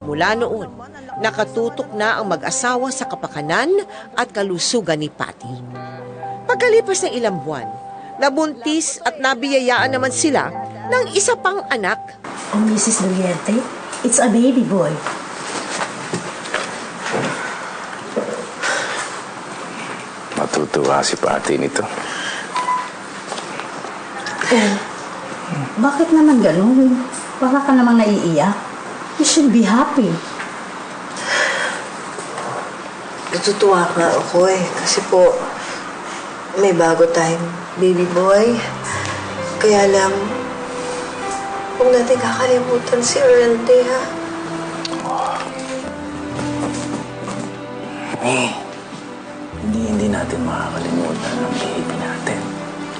Mula noon, nakatutok na ang mag-asawa sa kapakanan at kalusugan ni Patty. Pagkalipas ng ilang buwan, nabuntis at nabiyayaan naman sila ng isa pang anak. Oh, Mrs. Doliente, it's a baby boy. Matutuwa si Patty nito. Oh, bakit naman ganun? Baka ka namang naiiyak. You should be happy. Natutuwa nga ako kasi po may bago tayong baby boy. Kaya lang, huwag natin kakalimutan si Erelde, ha? Hindi natin makakalimutan ang baby natin.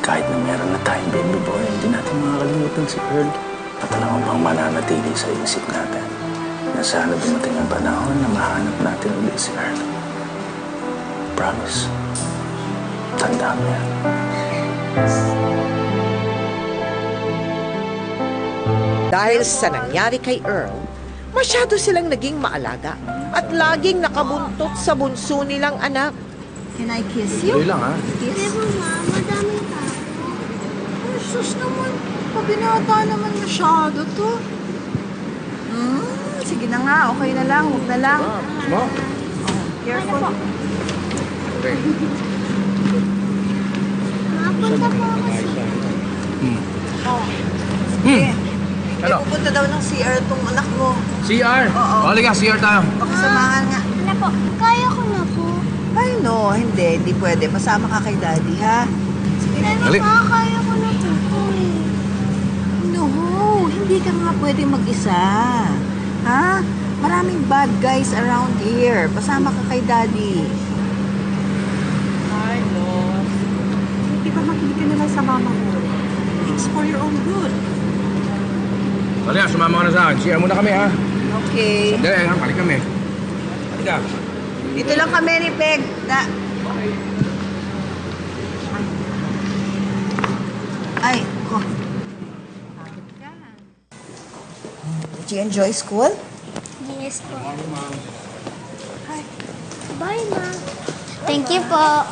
Kahit na meron na tayong baby boy, hindi natin makakalimutan si Earl. At alam bang mananatili sa isip natin na sana dumating ang panahon na mahanap natin ulit si Earl. Promise. Tanda mo yan. Dahil sa nangyari kay Earl, masyado silang naging maalaga at laging nakabuntot sa bunso nilang anak. Can I kiss you? Tuloy lang, ha? Kiss? Pero ma, madaming tao. Sus naman, pabinata naman masyado to. Sige na nga, okay na lang, huwag na lang. Mo? Careful. Mapunta po ako sa... Ano? Pupunta daw ng CR tong anak mo. CR? Oo. Halika, CR tayo. Pakasamahan nga. Ano po, kaya ko na po. Ay, no, hindi pwede. Pasama ka kay Daddy, ha? Pero Dali. ma, kaya ko na po eh. No, hindi ka nga pwede mag-isa. Ha? Maraming bad guys around here. Pasama ka kay Daddy. Carlos, hindi ba makinig ka na lang sa mama mo? It's for your own good. Halika, sumama ka na sa akin. CR muna kami, ha? Okay. Sandali, ha? Balik kami. Halika. Dito lang kami ni Peg. Ay, ko. Did you enjoy school? Yes po. Bye, ma. Thank you po.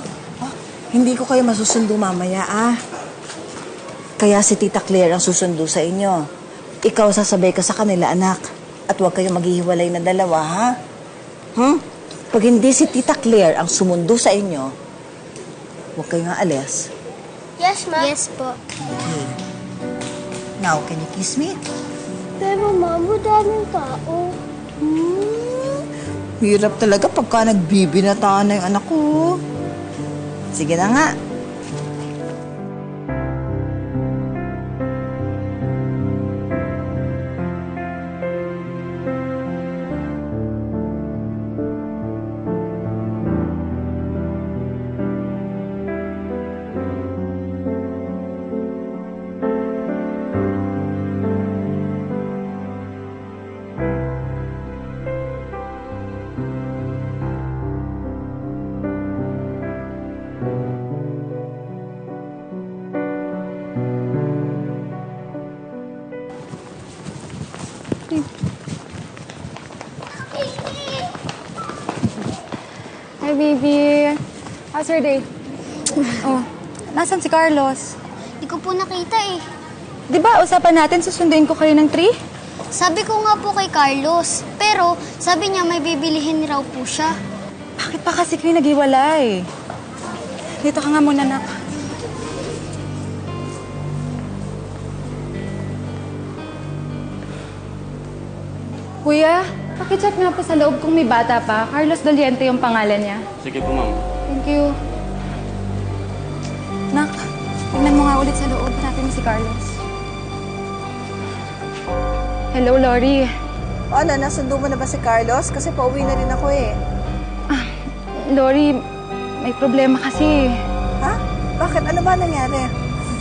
Hindi ko kayo masusundo mamaya, Kaya si Tita Claire ang susundo sa inyo. Ikaw sasabay ka sa kanila, anak. At huwag kayong maghihiwalay na dalawa, ha? Pag hindi si Tita Claire ang sumundo sa inyo, huwag kayong aalis. Yes, ma. Yes po. Okay. Now, can you kiss me? Pero ma, madaming tao. Hirap talaga pagka nagbibinataan na yung anak ko. Sige na nga. Hi, baby. How's your day? Oh, nasan si Carlos? Di ko po nakita eh. Di ba usapan natin susunduin ko kayo ng 3? Sabi ko nga po kay Carlos, pero sabi niya may bibilihin raw po siya. Bakit pa kasi kayo naghiwalay? Dito ka nga muna, nak. Kuya, pakicheck nga po sa loob kung may bata pa. Carlos Doliente yung pangalan niya. Sige po, ma'am. Thank you. Nak, tingnan mo nga ulit sa loob. Hanapin mo si Carlos. Hello, Lori. Ano, nasundo mo na ba si Carlos? Kasi pauwi na rin ako Lori, may problema kasi. Ha? Bakit? Ano ba nangyari?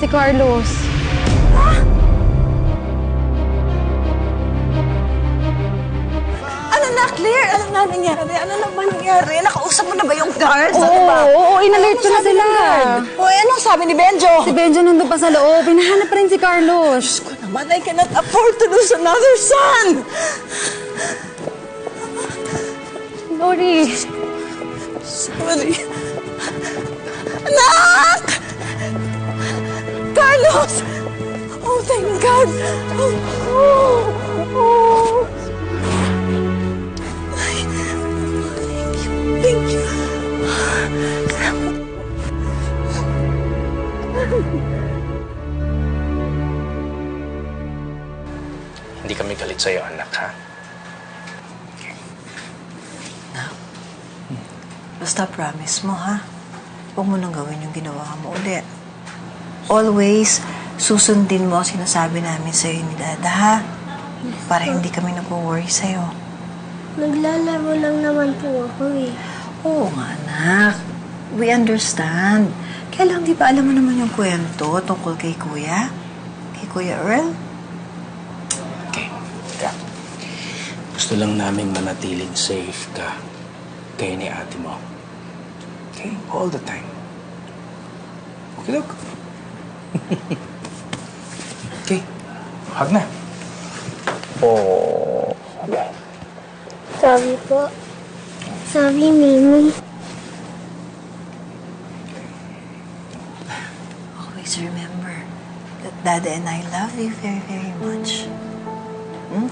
Si Carlos. Ano na, Claire? Ano na nangyari? Ano na ba nangyari? Nakausap mo na ba yung guards? Oo, inalert ko na sila. O, anong sabi ni Benjo? Si Benjo nandun pa sa loob. Hinahanap pa rin si Carlos. Naman, I cannot afford to lose another son! sorry. Sorry. Anak! Carlos! Oh, thank God! Thank you. Hindi kami galit sa'yo, anak, ha? Basta promise mo, ha? Huwag mo nang gawin yung ginawa mo ulit. Always, susundin mo ang sinasabi namin sa'yo ni Dada, ha? Para hindi kami nag-worry sa'yo. Naglalaro lang naman po ako eh. Oo nga, anak. We understand. Kaya lang, di ba alam mo naman yung kwento tungkol kay Kuya? Kay Kuya Earl? Okay, teka. Gusto lang namin manatiling safe ka. Kayo ni ate mo. Okay? All the time. Okay, look. Okay. Hug na. Oh. Sabi po. Sabi, Mimi. Always remember that Dada and I love you very, very much. Hmm?